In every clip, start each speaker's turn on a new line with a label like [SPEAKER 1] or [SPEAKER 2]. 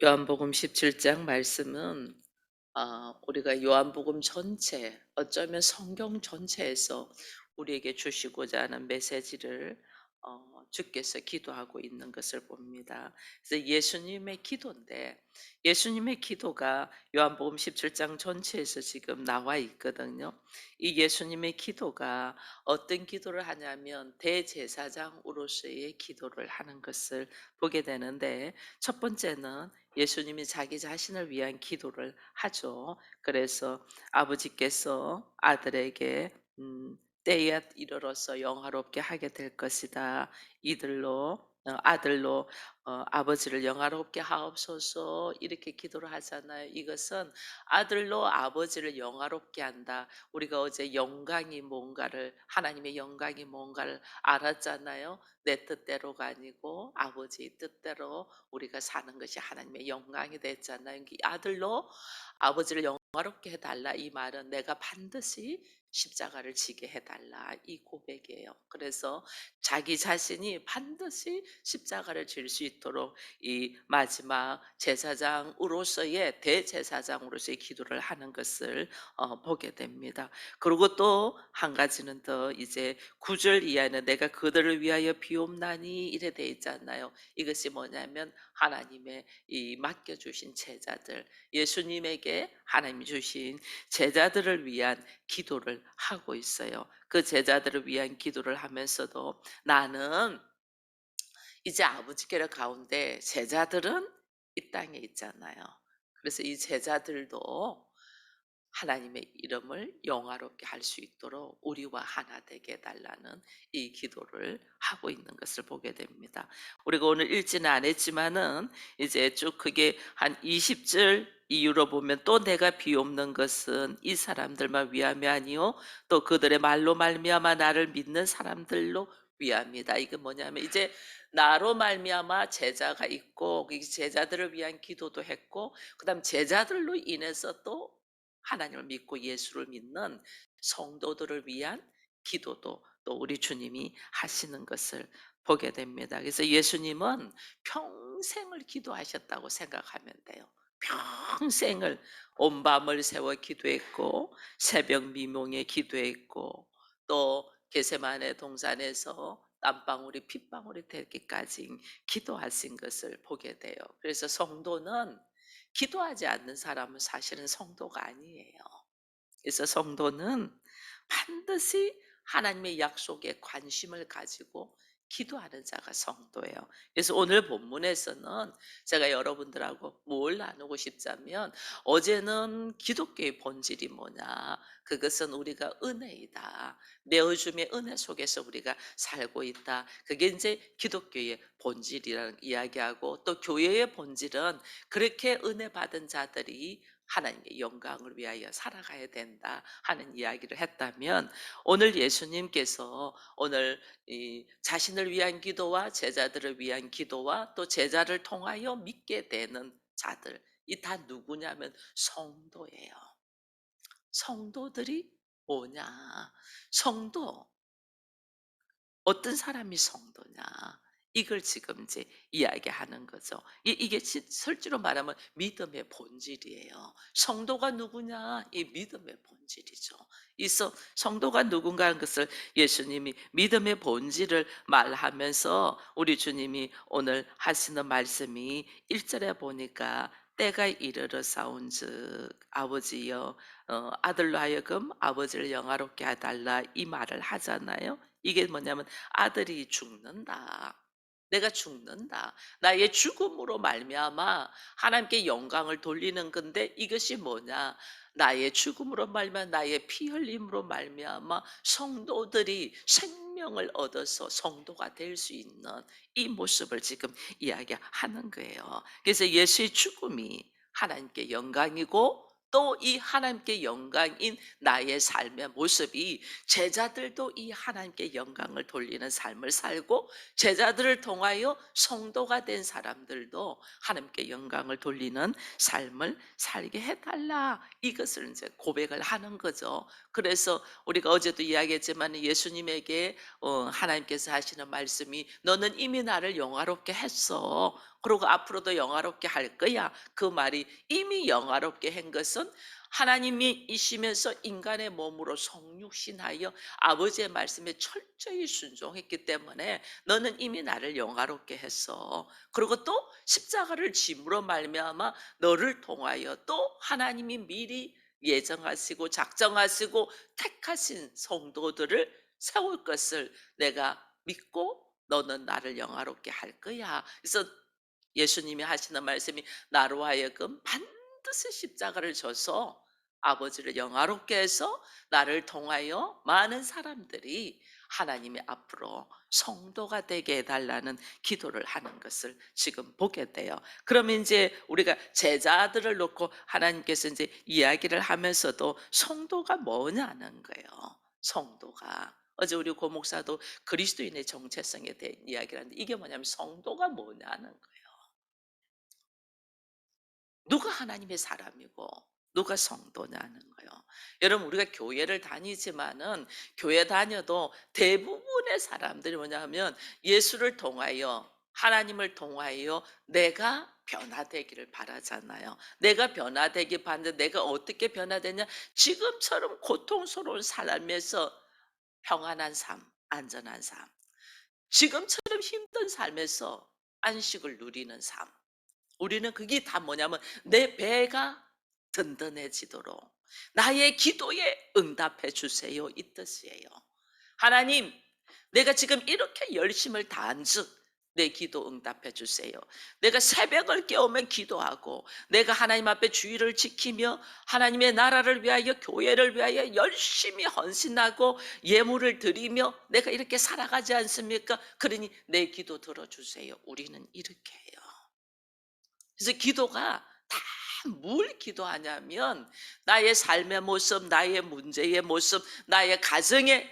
[SPEAKER 1] 요한복음 17장 말씀은 우리가 요한복음 전체, 어쩌면 성경 전체에서 우리에게 주시고자 하는 메시지를 주께서 기도하고 있는 것을 봅니다. 그래서 예수님의 기도인데, 예수님의 기도가 요한복음 17장 전체에서 지금 나와 있거든요. 이 예수님의 기도가 어떤 기도를 하냐면 대제사장으로서의 기도를 하는 것을 보게 되는데, 첫 번째는 예수님이 자기 자신을 위한 기도를 하죠. 그래서 아버지께서 아들에게 때에 이르러서 영화롭게 하게 될 것이다. 이들로 아들로 아버지를 영화롭게 하옵소서, 이렇게 기도를 하잖아요. 이것은 아들로 아버지를 영화롭게 한다. 우리가 어제 영광이 뭔가를, 하나님의 영광이 뭔가를 알았잖아요. 내 뜻대로가 아니고 아버지의 뜻대로 우리가 사는 것이 하나님의 영광이 됐잖아요. 이 아들로 아버지를 영화롭게 해달라, 이 말은 내가 반드시 십자가를 지게 해달라, 이 고백이에요. 그래서 자기 자신이 반드시 십자가를 질 수 있도록 이 마지막 제사장으로서의 대제사장으로서의 기도를 하는 것을 보게 됩니다. 그리고 또 한 가지는 더, 이제 9절 이하는 내가 그들을 위하여 비옵나니 이래 돼 있잖아요. 이것이 뭐냐면 하나님의 이 맡겨주신 제자들, 예수님에게 하나님이 주신 제자들을 위한 기도를 하고 있어요. 그 제자들을 위한 기도를 하면서도 나는 이제 아버지께로 가운데, 제자들은 이 땅에 있잖아요. 그래서 이 제자들도 하나님의 이름을 영화롭게 할 수 있도록 우리와 하나 되게 해달라는 이 기도를 하고 있는 것을 보게 됩니다. 우리가 오늘 읽지는 않았지만은 이제 쭉 그게 한 20절 이후로 보면, 또 내가 비옵는 것은 이 사람들만 위함이 아니요 또 그들의 말로 말미암아 나를 믿는 사람들로 위함이다. 이게 뭐냐면, 이제 나로 말미암아 제자가 있고, 그 제자들을 위한 기도도 했고, 그다음 제자들로 인해서 또 하나님을 믿고 예수를 믿는 성도들을 위한 기도도 또 우리 주님이 하시는 것을 보게 됩니다. 그래서 예수님은 평생을 기도하셨다고 생각하면 돼요. 평생을 온 밤을 새워 기도했고, 새벽 미명에 기도했고, 또 게세마네 동산에서 땀방울이 핏방울이 되기까지 기도하신 것을 보게 돼요. 그래서 성도는, 기도하지 않는 사람은 사실은 성도가 아니에요. 그래서 성도는 반드시 하나님의 약속에 관심을 가지고 기도하는 자가 성도예요. 그래서 오늘 본문에서는 제가 여러분들하고 뭘 나누고 싶자면, 어제는 기독교의 본질이 뭐냐, 그것은 우리가 은혜이다, 내어줌의 은혜 속에서 우리가 살고 있다, 그게 이제 기독교의 본질이라는 이야기하고, 또 교회의 본질은 그렇게 은혜 받은 자들이 하나님의 영광을 위하여 살아가야 된다 하는 이야기를 했다면, 오늘 예수님께서 오늘 이 자신을 위한 기도와 제자들을 위한 기도와 또 제자를 통하여 믿게 되는 자들, 이 다 누구냐면 성도예요. 성도들이 뭐냐? 성도, 어떤 사람이 성도냐? 이걸 지금 이제 이야기하는 거죠. 이게 실제로 말하면 믿음의 본질이에요. 성도가 누구냐? 이 믿음의 본질이죠. 성도가 누군가 하는 것을 예수님이 믿음의 본질을 말하면서, 우리 주님이 오늘 하시는 말씀이 1절에 보니까 때가 이르러 싸운즉 아버지여, 아들로 하여금 아버지를 영화롭게 해달라, 이 말을 하잖아요. 이게 뭐냐면 아들이 죽는다. 내가 죽는다. 나의 죽음으로 말미암아 하나님께 영광을 돌리는 건데, 이것이 뭐냐? 나의 죽음으로 말미암아, 나의 피 흘림으로 말미암아 성도들이 생명을 얻어서 성도가 될 수 있는 이 모습을 지금 이야기하는 거예요. 그래서 예수의 죽음이 하나님께 영광이고, 또 이 하나님께 영광인 나의 삶의 모습이 제자들도 이 하나님께 영광을 돌리는 삶을 살고, 제자들을 통하여 성도가 된 사람들도 하나님께 영광을 돌리는 삶을 살게 해달라, 이것을 이제 고백을 하는 거죠. 그래서 우리가 어제도 이야기했지만 예수님에게 하나님께서 하시는 말씀이 너는 이미 나를 영화롭게 했어, 그리고 앞으로도 영화롭게 할 거야. 그 말이 이미 영화롭게 한 것은 하나님이 이시면서 인간의 몸으로 성육신하여 아버지의 말씀에 철저히 순종했기 때문에 너는 이미 나를 영화롭게 했어. 그리고 또 십자가를 짐으로 말미암아 너를 통하여 또 하나님이 미리 예정하시고 작정하시고 택하신 성도들을 세울 것을 내가 믿고 너는 나를 영화롭게 할 거야. 그래서 예수님이 하시는 말씀이 나로 하여금 반드시 십자가를 져서 아버지를 영화롭게 해서 나를 통하여 많은 사람들이 하나님의 앞으로 성도가 되게 해달라는 기도를 하는 것을 지금 보게 돼요. 그러면 이제 우리가 제자들을 놓고 하나님께서 이제 이야기를 하면서도 성도가 뭐냐는 거예요. 성도가. 어제 우리 고목사도 그리스도인의 정체성에 대한 이야기를 하는데, 이게 뭐냐면 성도가 뭐냐는 거예요. 누가 하나님의 사람이고 누가 성도냐는 거예요. 여러분, 우리가 교회를 다니지만은 교회 다녀도 대부분의 사람들이 뭐냐면 예수를 통하여, 하나님을 통하여 내가 변화되기를 바라잖아요. 내가 변화되기 바라는데 내가 어떻게 변화되냐? 지금처럼 고통스러운 삶에서 평안한 삶, 안전한 삶, 지금처럼 힘든 삶에서 안식을 누리는 삶, 우리는 그게 다 뭐냐면 내 배가 든든해지도록 나의 기도에 응답해 주세요, 이 뜻이에요. 하나님, 내가 지금 이렇게 열심을 다한즉 내 기도 응답해 주세요. 내가 새벽을 깨우면 기도하고 내가 하나님 앞에 주의를 지키며 하나님의 나라를 위하여 교회를 위하여 열심히 헌신하고 예물을 드리며 내가 이렇게 살아가지 않습니까? 그러니 내 기도 들어주세요. 우리는 이렇게 해요. 그래서 기도가 다 뭘 기도하냐면 나의 삶의 모습, 나의 문제의 모습, 나의 가정의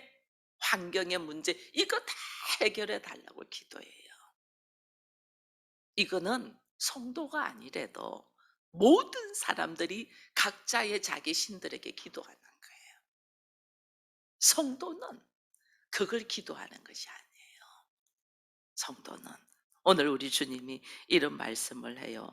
[SPEAKER 1] 환경의 문제, 이거 다 해결해 달라고 기도해요. 이거는 성도가 아니래도 모든 사람들이 각자의 자기 신들에게 기도하는 거예요. 성도는 그걸 기도하는 것이 아니에요. 성도는, 오늘 우리 주님이 이런 말씀을 해요.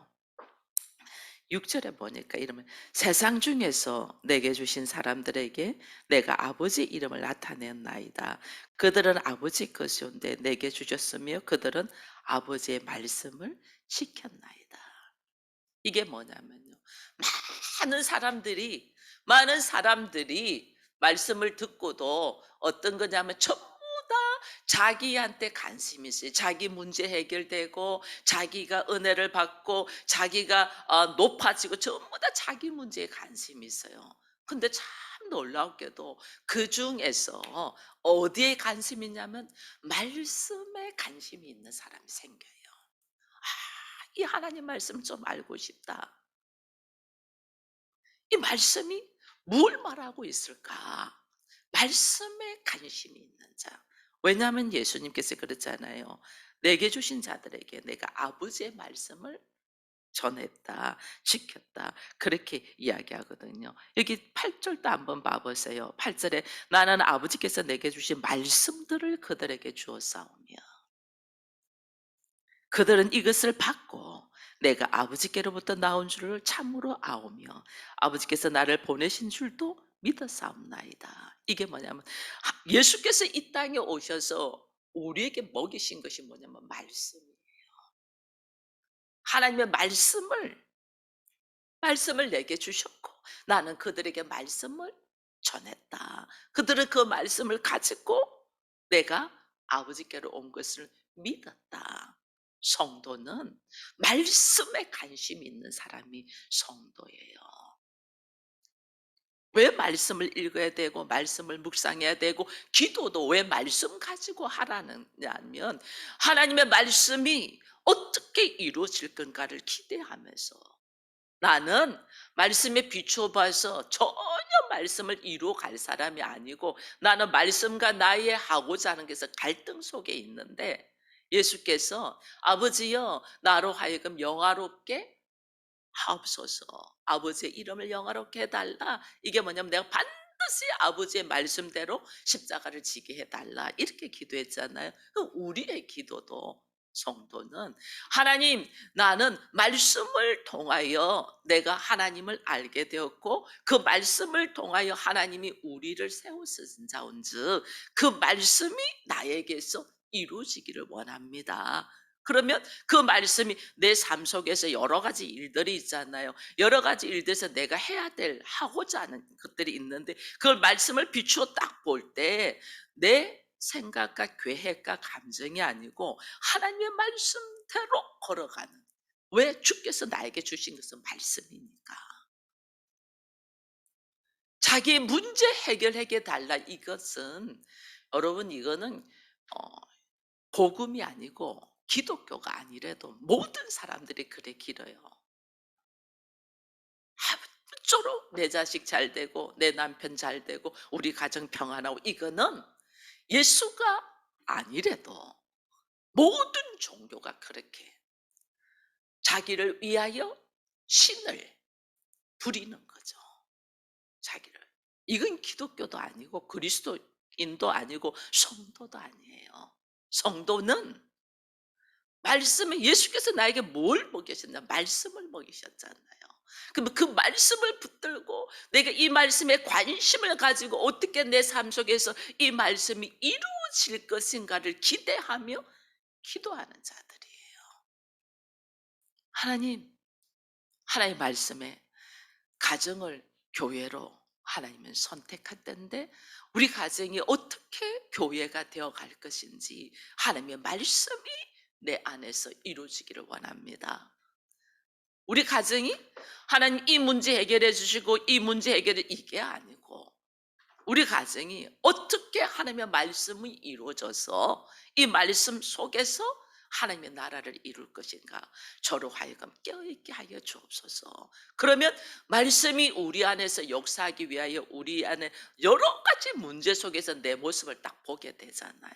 [SPEAKER 1] 6절에 보니까 이러면 세상 중에서 내게 주신 사람들에게 내가 아버지 이름을 나타냈나이다. 그들은 아버지 것이온데 내게 주셨으며 그들은 아버지의 말씀을 지켰나이다. 이게 뭐냐면요, 많은 사람들이 말씀을 듣고도 어떤 거냐면 전부 다 자기한테 관심이 있어요. 자기 문제 해결되고 자기가 은혜를 받고 자기가 높아지고 전부 다 자기 문제에 관심이 있어요. 근데 참 놀랍게도 그중에서 어디에 관심이 있냐면 말씀에 관심이 있는 사람이 생겨요. 이 하나님 말씀 좀 알고 싶다. 이 말씀이 뭘 말하고 있을까? 말씀에 관심이 있는 자. 왜냐하면 예수님께서 그랬잖아요. 내게 주신 자들에게 내가 아버지의 말씀을 전했다, 지켰다. 그렇게 이야기하거든요. 여기 8절도 한번 봐보세요. 8절에 나는 아버지께서 내게 주신 말씀들을 그들에게 주었사오며 그들은 이것을 받고 내가 아버지께로부터 나온 줄을 참으로 아오며 아버지께서 나를 보내신 줄도 믿었사옵나이다. 이게 뭐냐면 예수께서 이 땅에 오셔서 우리에게 먹이신 것이 뭐냐면 말씀이에요. 하나님의 말씀을 내게 주셨고 나는 그들에게 말씀을 전했다. 그들은 그 말씀을 가지고 내가 아버지께로 온 것을 믿었다. 성도는 말씀에 관심이 있는 사람이 성도예요. 왜 말씀을 읽어야 되고 말씀을 묵상해야 되고 기도도 왜 말씀 가지고 하라느냐면 하나님의 말씀이 어떻게 이루어질 건가를 기대하면서 나는 말씀에 비추어 봐서 전혀 말씀을 이루어 갈 사람이 아니고 나는 말씀과 나의 하고자 하는 것에서 갈등 속에 있는데 예수께서 아버지여 나로 하여금 영화롭게 하옵소서. 아버지의 이름을 영화롭게 해달라. 이게 뭐냐면 내가 반드시 아버지의 말씀대로 십자가를 지게 해달라. 이렇게 기도했잖아요. 우리의 기도도 성도는 하나님 나는 말씀을 통하여 내가 하나님을 알게 되었고 그 말씀을 통하여 하나님이 우리를 세우신 자온즉 그 말씀이 나에게서 이루어지기를 원합니다. 그러면 그 말씀이 내 삶 속에서 여러 가지 일들이 있잖아요. 여러 가지 일들에서 내가 해야 될 하고자 하는 것들이 있는데 그걸 말씀을 비추어 딱 볼 때 내 생각과 계획과 감정이 아니고 하나님의 말씀대로 걸어가는 왜 주께서 나에게 주신 것은 말씀이니까. 자기의 문제 해결해 달라 이것은 여러분 이거는 어 복음이 아니고 기독교가 아니래도 모든 사람들이 그래 길어요. 아무쪼록 내 자식 잘 되고 내 남편 잘 되고 우리 가정 평안하고 이거는 예수가 아니래도 모든 종교가 그렇게 자기를 위하여 신을 부리는 거죠. 자기를. 이건 기독교도 아니고 그리스도인도 아니고 성도도 아니에요. 성도는 말씀에 예수께서 나에게 뭘 먹이셨냐? 말씀을 먹이셨잖아요. 그러면 그 말씀을 붙들고 내가 이 말씀에 관심을 가지고 어떻게 내 삶 속에서 이 말씀이 이루어질 것인가를 기대하며 기도하는 자들이에요. 하나님, 하나님의 말씀에 가정을 교회로 하나님은 선택할 때인데 우리 가정이 어떻게 교회가 되어 갈 것인지 하나님의 말씀이 내 안에서 이루어지기를 원합니다. 우리 가정이 하나님 이 문제 해결해 주시고 이 문제 해결은 이게 아니고 우리 가정이 어떻게 하나님의 말씀이 이루어져서 이 말씀 속에서 하나님의 나라를 이룰 것인가 저로 하여금 깨어있게 하여 주옵소서. 그러면 말씀이 우리 안에서 역사하기 위하여 우리 안에 여러 가지 문제 속에서 내 모습을 딱 보게 되잖아요.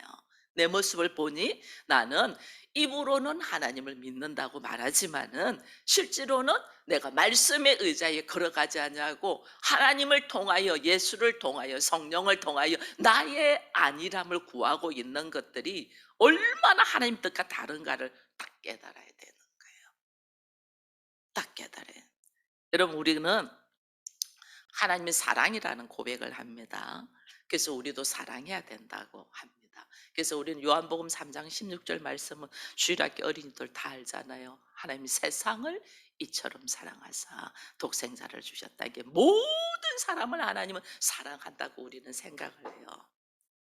[SPEAKER 1] 내 모습을 보니 나는 입으로는 하나님을 믿는다고 말하지만은 실제로는 내가 말씀의 의자에 걸어가지 않냐고 하나님을 통하여 예수를 통하여 성령을 통하여 나의 안일함을 구하고 있는 것들이 얼마나 하나님 뜻과 다른가를 딱 깨달아야 되는 거예요. 딱 깨달아요. 여러분 우리는 하나님의 사랑이라는 고백을 합니다. 그래서 우리도 사랑해야 된다고 합니다. 그래서 우리는 요한복음 3장 16절 말씀은 주일학교 어린이들 다 알잖아요. 하나님이 세상을 이처럼 사랑하사 독생자를 주셨다. 이게 모든 사람을 하나님은 사랑한다고 우리는 생각을 해요.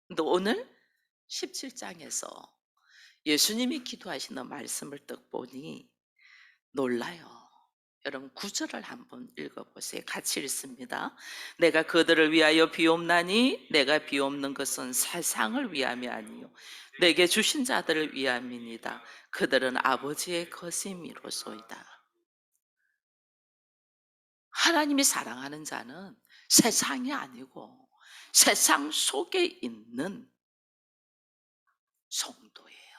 [SPEAKER 1] 근데 오늘 17장에서 예수님이 기도하시는 말씀을 딱 보니 놀라요. 여러분 9절을 한번 읽어보세요. 같이 읽습니다. 내가 그들을 위하여 비옵나니 내가 비옵는 것은 세상을 위함이 아니요 내게 주신 자들을 위함이니이다. 그들은 아버지의 것임이로소이다. 하나님이 사랑하는 자는 세상이 아니고 세상 속에 있는 성도예요.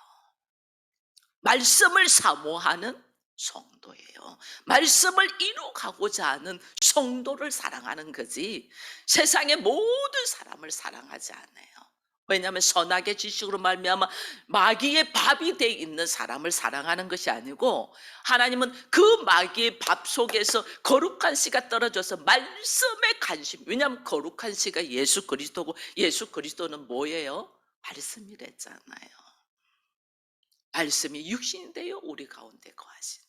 [SPEAKER 1] 말씀을 사모하는 성도예요. 말씀을 이루가고자 하는 성도를 사랑하는 거지 세상의 모든 사람을 사랑하지 않아요. 왜냐하면 선악의 지식으로 말미암아 마귀의 밥이 돼 있는 사람을 사랑하는 것이 아니고 하나님은 그 마귀의 밥 속에서 거룩한 씨가 떨어져서 말씀에 관심. 왜냐하면 거룩한 씨가 예수 그리스도고 예수 그리스도는 뭐예요? 말씀이랬잖아요. 말씀이 육신이 되어 우리 가운데 거하신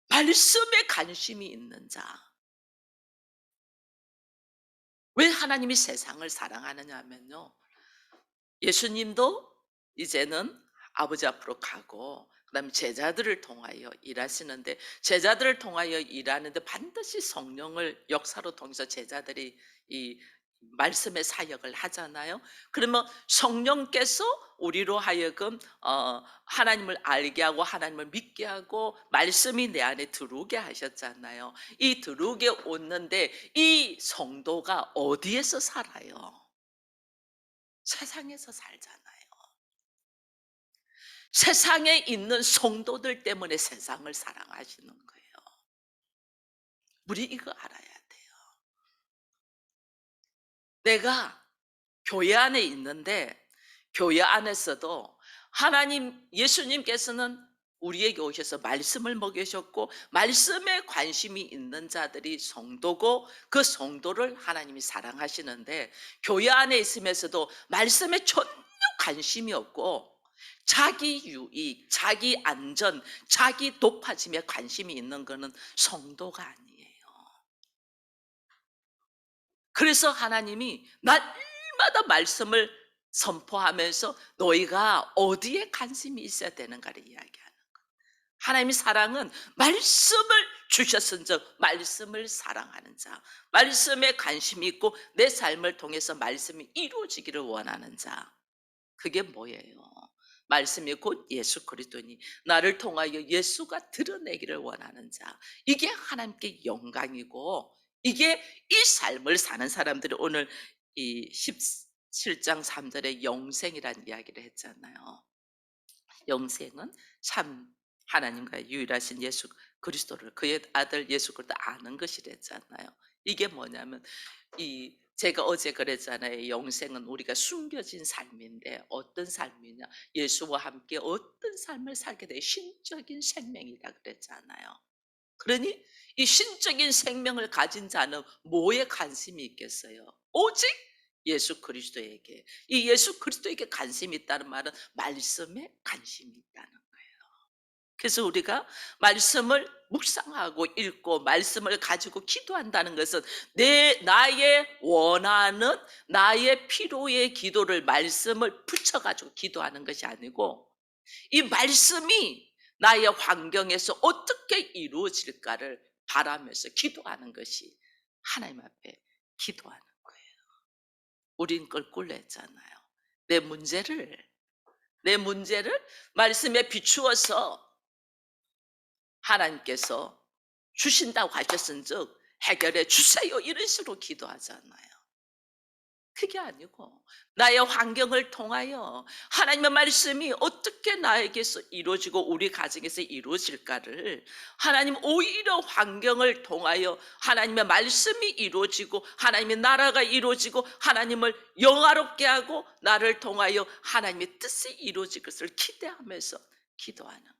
[SPEAKER 1] 말씀에 관심이 있는 자. 왜 하나님이 세상을 사랑하느냐 하면요. 예수님도 이제는 아버지 앞으로 가고 그다음에 제자들을 통하여 일하시는데 제자들을 통하여 일하는데 반드시 성령을 역사로 통해서 제자들이 이 말씀의 사역을 하잖아요. 그러면 성령께서 우리로 하여금 하나님을 알게 하고 하나님을 믿게 하고 말씀이 내 안에 들어오게 하셨잖아요. 이 들어오게 오는데 이 성도가 어디에서 살아요? 세상에서 살잖아요. 세상에 있는 성도들 때문에 세상을 사랑하시는 거예요. 우리 이거 알아야 돼요. 내가 교회 안에 있는데 교회 안에서도 하나님 예수님께서는 우리에게 오셔서 말씀을 먹이셨고 말씀에 관심이 있는 자들이 성도고 그 성도를 하나님이 사랑하시는데 교회 안에 있으면서도 말씀에 전혀 관심이 없고 자기 유익, 자기 안전, 자기 높아짐에 관심이 있는 것은 성도가 아니에요. 그래서 하나님이 날마다 말씀을 선포하면서 너희가 어디에 관심이 있어야 되는가를 이야기하는 거예요. 하나님의 사랑은 말씀을 주셨은즉 말씀을 사랑하는 자, 말씀에 관심이 있고 내 삶을 통해서 말씀이 이루어지기를 원하는 자. 그게 뭐예요? 말씀이 곧 예수 그리스도니 나를 통하여 예수가 드러내기를 원하는 자. 이게 하나님께 영광이고 이게 이 삶을 사는 사람들이 오늘 이 17장 3절에 영생이라는 이야기를 했잖아요. 영생은 참 하나님과 유일하신 예수 그리스도를 그의 아들 예수 그리스도 아는 것이랬잖아요. 이게 뭐냐면 이 제가 어제 그랬잖아요. 영생은 우리가 숨겨진 삶인데 어떤 삶이냐? 예수와 함께 어떤 삶을 살게 돼 신적인 생명이라 그랬잖아요. 그러니 이 신적인 생명을 가진 자는 뭐에 관심이 있겠어요? 오직 예수 그리스도에게. 이 예수 그리스도에게 관심이 있다는 말은 말씀에 관심이 있다는 거예요. 그래서 우리가 말씀을 묵상하고 읽고 말씀을 가지고 기도한다는 것은 나의 원하는 나의 필요의 기도를 말씀을 붙여가지고 기도하는 것이 아니고 이 말씀이 나의 환경에서 어떻게 이루어질까를 바라면서 기도하는 것이 하나님 앞에 기도하는 거예요. 우린 걸 꿀렸잖아요. 내 문제를 내 문제를 말씀에 비추어서 하나님께서 주신다고 하셨은즉 해결해 주세요 이런 식으로 기도하잖아요. 그게 아니고 나의 환경을 통하여 하나님의 말씀이 어떻게 나에게서 이루어지고 우리 가정에서 이루어질까를 하나님 오히려 환경을 통하여 하나님의 말씀이 이루어지고 하나님의 나라가 이루어지고 하나님을 영화롭게 하고 나를 통하여 하나님의 뜻이 이루어질 것을 기대하면서 기도하는 거예요.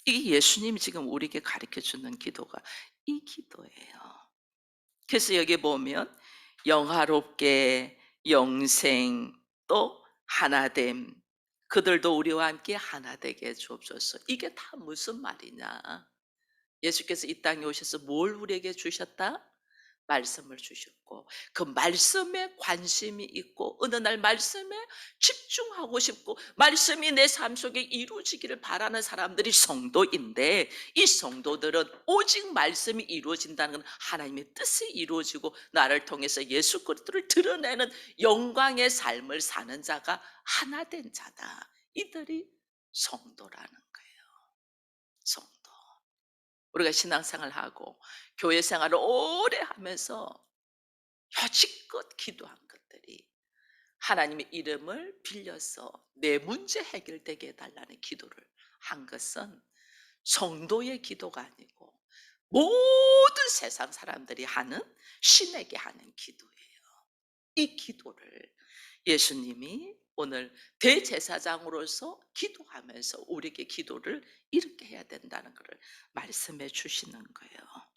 [SPEAKER 1] 이 예수님이 지금 우리에게 가르쳐 주는 기도가 이 기도예요. 그래서 여기 보면 영화롭게 영생 또 하나됨 그들도 우리와 함께 하나 되게 주옵소서. 이게 다 무슨 말이냐? 예수께서 이 땅에 오셔서 뭘 우리에게 주셨다? 말씀을 주셨고 그 말씀에 관심이 있고 어느 날 말씀에 집중하고 싶고 말씀이 내 삶 속에 이루어지기를 바라는 사람들이 성도인데 이 성도들은 오직 말씀이 이루어진다는 건 하나님의 뜻이 이루어지고 나를 통해서 예수 그리스도를 드러내는 영광의 삶을 사는 자가 하나 된 자다. 이들이 성도라는 거예요. 성도. 우리가 신앙생활을 하고 교회 생활을 오래 하면서 여지껏 기도한 것들이 하나님의 이름을 빌려서 내 문제 해결되게 해달라는 기도를 한 것은 성도의 기도가 아니고 모든 세상 사람들이 하는 신에게 하는 기도예요. 이 기도를 예수님이 오늘 대제사장으로서 기도하면서 우리에게 기도를 이렇게 해야 된다는 것을 말씀해 주시는 거예요.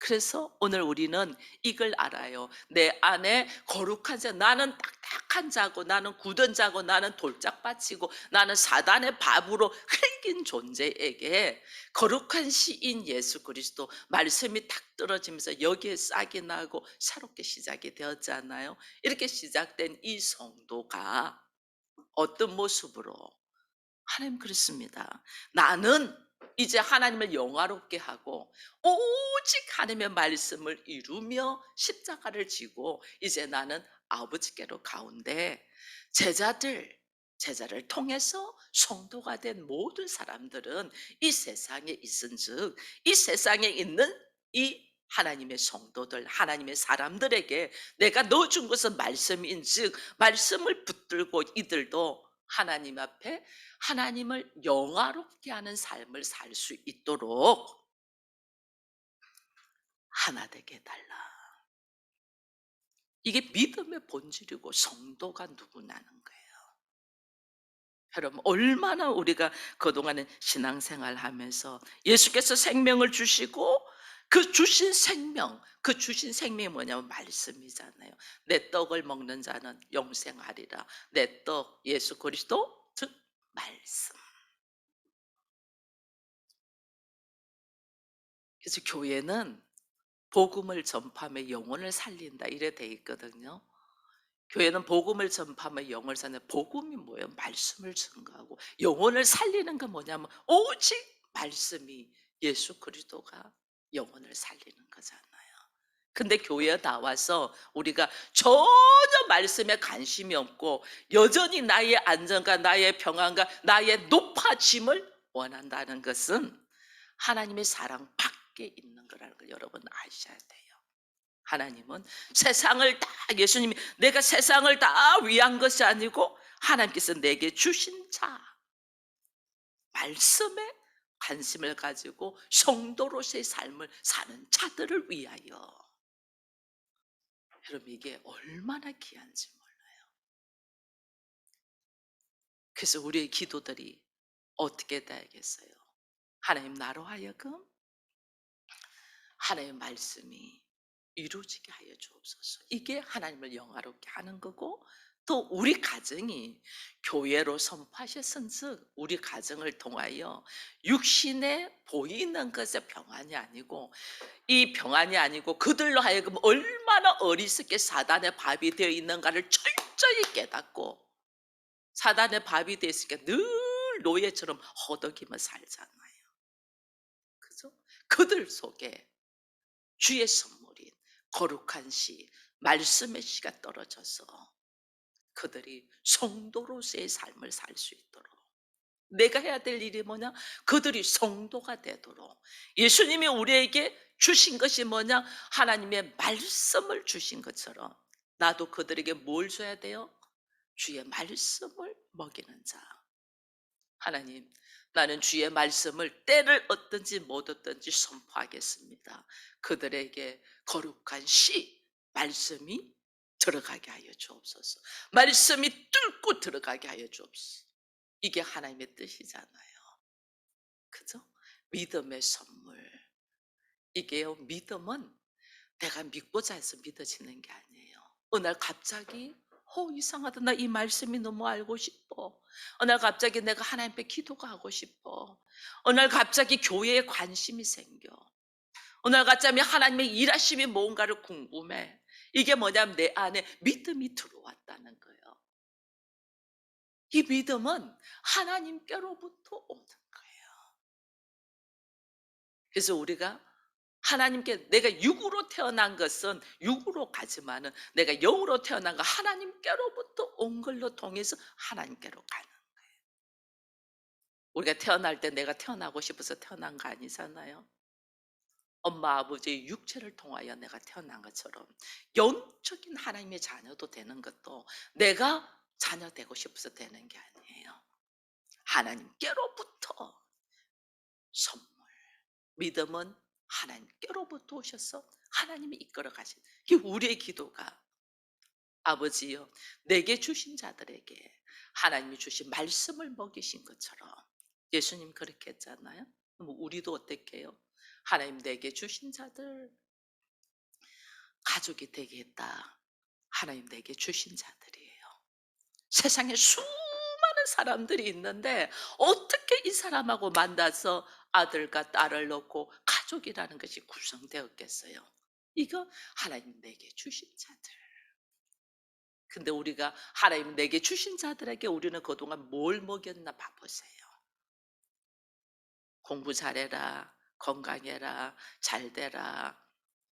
[SPEAKER 1] 그래서 오늘 우리는 이걸 알아요. 내 안에 거룩한 자, 나는 딱딱한 자고, 나는 굳은 자고, 나는 돌짝밭이고, 나는 사단의 밥으로 흙인 존재에게 거룩한 시인 예수 그리스도 말씀이 탁 떨어지면서 여기에 싹이 나고 새롭게 시작이 되었잖아요. 이렇게 시작된 이 성도가 어떤 모습으로 하나님 그렇습니다. 나는 이제 하나님을 영화롭게 하고 오직 하나님의 말씀을 이루며 십자가를 지고 이제 나는 아버지께로 가운데 제자들 제자를 통해서 성도가 된 모든 사람들은 이 세상에 있은즉 이 세상에 있는 이 하나님의 성도들 하나님의 사람들에게 내가 넣어준 것은 말씀인즉 말씀을 붙들고 이들도 하나님 앞에 하나님을 영화롭게 하는 삶을 살 수 있도록 하나 되게 해 달라. 이게 믿음의 본질이고 성도가 누구냐는 거예요. 여러분 얼마나 우리가 그동안에 신앙생활 하면서 예수께서 생명을 주시고 그 주신 생명, 그 주신 생명이 뭐냐면 말씀이잖아요. 내 떡을 먹는 자는 영생하리라. 내 떡 예수 그리스도 즉 말씀. 그래서 교회는 복음을 전파하며 영혼을 살린다 이래 돼 있거든요. 교회는 복음을 전파하며 영혼을 살리는 복음이 뭐예요? 말씀을 증거하고 영혼을 살리는 건 뭐냐면 오직 말씀이 예수 그리스도가 영혼을 살리는 거잖아요. 근데 교회에 나와서 우리가 전혀 말씀에 관심이 없고 여전히 나의 안정과 나의 평안과 나의 높아짐을 원한다는 것은 하나님의 사랑 밖에 있는 거라는 걸 여러분 아셔야 돼요. 하나님은 세상을 다 예수님이 내가 세상을 다 위한 것이 아니고 하나님께서 내게 주신 자 말씀에 관심을 가지고 성도로서의 삶을 사는 자들을 위하여 여러분 이게 얼마나 귀한지 몰라요. 그래서 우리의 기도들이 어떻게 돼야겠어요? 하나님 나로 하여금 하나님의 말씀이 이루어지게 하여 주옵소서. 이게 하나님을 영화롭게 하는 거고 또 우리 가정이 교회로 선포하셨은즉 우리 가정을 통하여 육신에 보이는 것의 평안이 아니고 이 평안이 아니고 그들로 하여금 얼마나 어리석게 사단의 밥이 되어 있는가를 철저히 깨닫고 사단의 밥이 되어 있으니까 늘 노예처럼 허덕이며 살잖아요. 그죠? 그들 속에 주의 선물인 거룩한 시, 말씀의 씨가 떨어져서 그들이 성도로서의 삶을 살 수 있도록 내가 해야 될 일이 뭐냐? 그들이 성도가 되도록 예수님이 우리에게 주신 것이 뭐냐? 하나님의 말씀을 주신 것처럼 나도 그들에게 뭘 줘야 돼요? 주의 말씀을 먹이는 자. 하나님, 나는 주의 말씀을 때를 얻든지 못 얻든지 선포하겠습니다. 그들에게 거룩한 시, 말씀이 들어가게 하여 주옵소서. 말씀이 뚫고 들어가게 하여 주옵소서. 이게 하나님의 뜻이잖아요. 그죠? 믿음의 선물. 이게요, 믿음은 내가 믿고자 해서 믿어지는 게 아니에요. 어느 날 갑자기 이상하다. 나 이 말씀이 너무 알고 싶어. 어느 날 갑자기 내가 하나님 앞에 기도가 하고 싶어. 어느 날 갑자기 교회에 관심이 생겨. 어느 날 갑자기 하나님의 일하심이 뭔가를 궁금해. 이게 뭐냐면 내 안에 믿음이 들어왔다는 거예요. 이 믿음은 하나님께로부터 오는 거예요. 그래서 우리가 하나님께 내가 육으로 태어난 것은 육으로 가지만은 내가 영으로 태어난 거 하나님께로부터 온 걸로 통해서 하나님께로 가는. 우리가 태어날 때 내가 태어나고 싶어서 태어난 거 아니잖아요. 엄마 아버지의 육체를 통하여 내가 태어난 것처럼 영적인 하나님의 자녀도 되는 것도 내가 자녀 되고 싶어서 되는 게 아니에요. 하나님께로부터 선물. 믿음은 하나님께로부터 오셔서 하나님이 이끌어 가신 이 우리의 기도가 아버지여 내게 주신 자들에게 하나님이 주신 말씀을 먹이신 것처럼 예수님 그렇게 했잖아요. 그럼 우리도 어떻게 해요? 하나님 내게 주신 자들 가족이 되게 했다. 하나님 내게 주신 자들이에요. 세상에 수많은 사람들이 있는데 어떻게 이 사람하고 만나서 아들과 딸을 낳고 가족이라는 것이 구성되었겠어요? 이거 하나님 내게 주신 자들. 근데 우리가 하나님 내게 주신 자들에게 우리는 그동안 뭘 먹였나 봐보세요. 공부 잘해라, 건강해라, 잘 되라,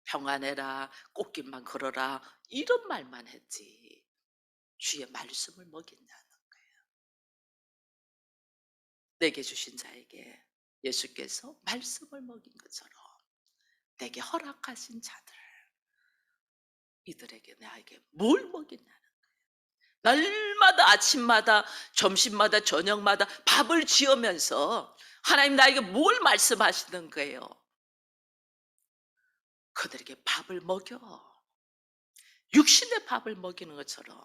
[SPEAKER 1] 평안해라, 꽃길만 걸어라, 이런 말만 했지 주의 말씀을 먹였냐는 거예요. 내게 주신 자에게 예수께서 말씀을 먹인 것처럼 내게 허락하신 자들, 이들에게 나에게 뭘 먹이냐는, 날마다 아침마다 점심마다 저녁마다 밥을 지으면서 하나님 나에게 뭘 말씀하시는 거예요. 그들에게 밥을 먹여. 육신의 밥을 먹이는 것처럼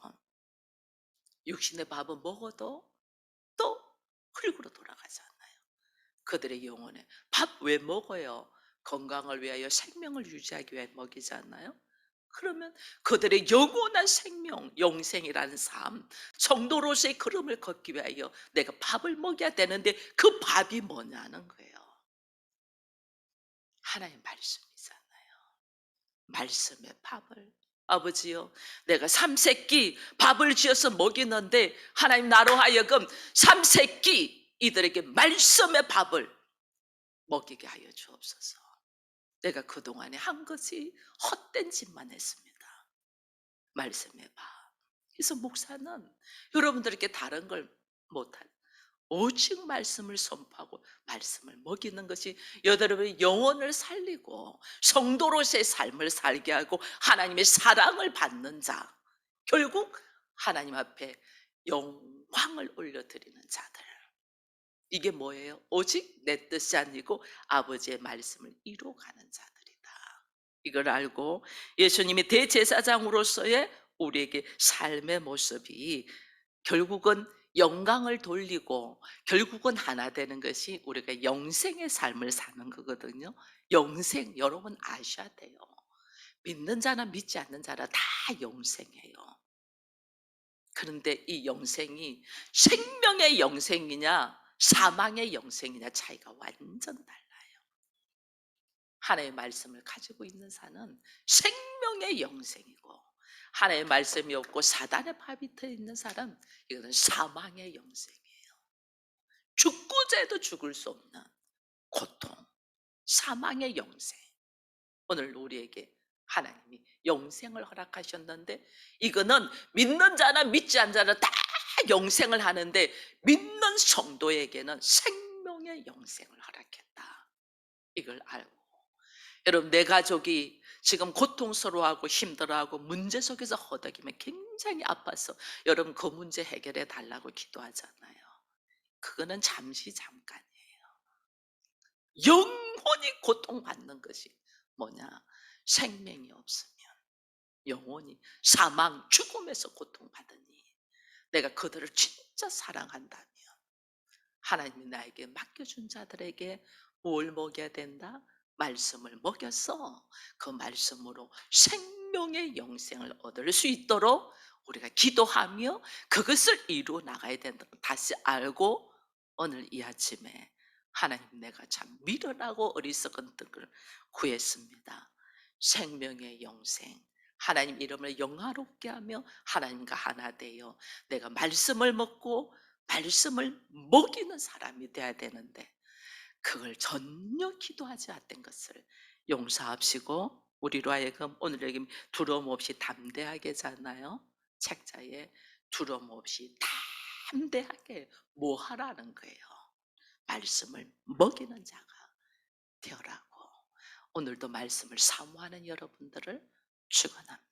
[SPEAKER 1] 육신의 밥은 먹어도 또 흙으로 돌아가잖아요. 그들의 영혼에 밥 왜 먹어요? 건강을 위하여 생명을 유지하기 위해 먹이지 않나요? 그러면 그들의 영원한 생명, 영생이라는 삶, 성도로서의 걸음을 걷기 위하여 내가 밥을 먹여야 되는데 그 밥이 뭐냐는 거예요. 하나의 말씀이잖아요. 말씀의 밥을. 아버지요, 내가 삼세끼 밥을 지어서 먹이는데 하나님 나로 하여금 삼세끼 이들에게 말씀의 밥을 먹이게 하여 주옵소서. 내가 그동안에 한 것이 헛된 짓만 했습니다. 말씀의 밥. 그래서 목사는 여러분들에게 다른 걸 못한, 오직 말씀을 선포하고 말씀을 먹이는 것이 여러분의 영혼을 살리고 성도로서의 삶을 살게 하고 하나님의 사랑을 받는 자, 결국 하나님 앞에 영광을 올려드리는 자들, 이게 뭐예요? 오직 내 뜻이 아니고 아버지의 말씀을 이루어가는 자들이다. 이걸 알고 예수님이 대제사장으로서의 우리에게 삶의 모습이 결국은 영광을 돌리고 결국은 하나 되는 것이 우리가 영생의 삶을 사는 거거든요. 영생, 여러분 아셔야 돼요. 믿는 자나 믿지 않는 자나 다 영생이에요. 그런데 이 영생이 생명의 영생이냐 사망의 영생이냐 차이가 완전 달라요. 하나님의 말씀을 가지고 있는 자는 생명의 영생이고, 하나님의 말씀이 없고 사단의 밥이 터 있는 사람, 이거는 사망의 영생이에요. 죽고자 해도 죽을 수 없는 고통, 사망의 영생. 오늘 우리에게 하나님이 영생을 허락하셨는데, 이거는 믿는 자나 믿지 않는 자나 다 영생을 하는데 믿는 성도에게는 생명의 영생을 허락했다. 이걸 알고, 여러분 내 가족이 지금 고통스러워하고 힘들어하고 문제 속에서 허덕이면 굉장히 아파서 여러분 그 문제 해결해 달라고 기도하잖아요. 그거는 잠시 잠깐이에요. 영원히 고통받는 것이 뭐냐? 생명이 없으면 영원히 사망, 죽음에서 고통받으니 내가 그들을 진짜 사랑한다면 하나님이 나에게 맡겨준 자들에게 뭘 먹여야 된다? 말씀을 먹여서 그 말씀으로 생명의 영생을 얻을 수 있도록 우리가 기도하며 그것을 이루어 나가야 된다고 다시 알고, 오늘 이 아침에 하나님 내가 참 미련하고 어리석은 뜻을 구했습니다. 생명의 영생, 하나님 이름을 영화롭게 하며 하나님과 하나 되어 내가 말씀을 먹고 말씀을 먹이는 사람이 돼야 되는데 그걸 전혀 기도하지 않던 것을 용서합시고 우리로 하여금 오늘에게 두려움 없이 담대하게 잖아요. 책자에 두려움 없이 담대하게 뭐 하라는 거예요? 말씀을 먹이는 자가 되어라고. 오늘도 말씀을 사모하는 여러분들을 축원합니다.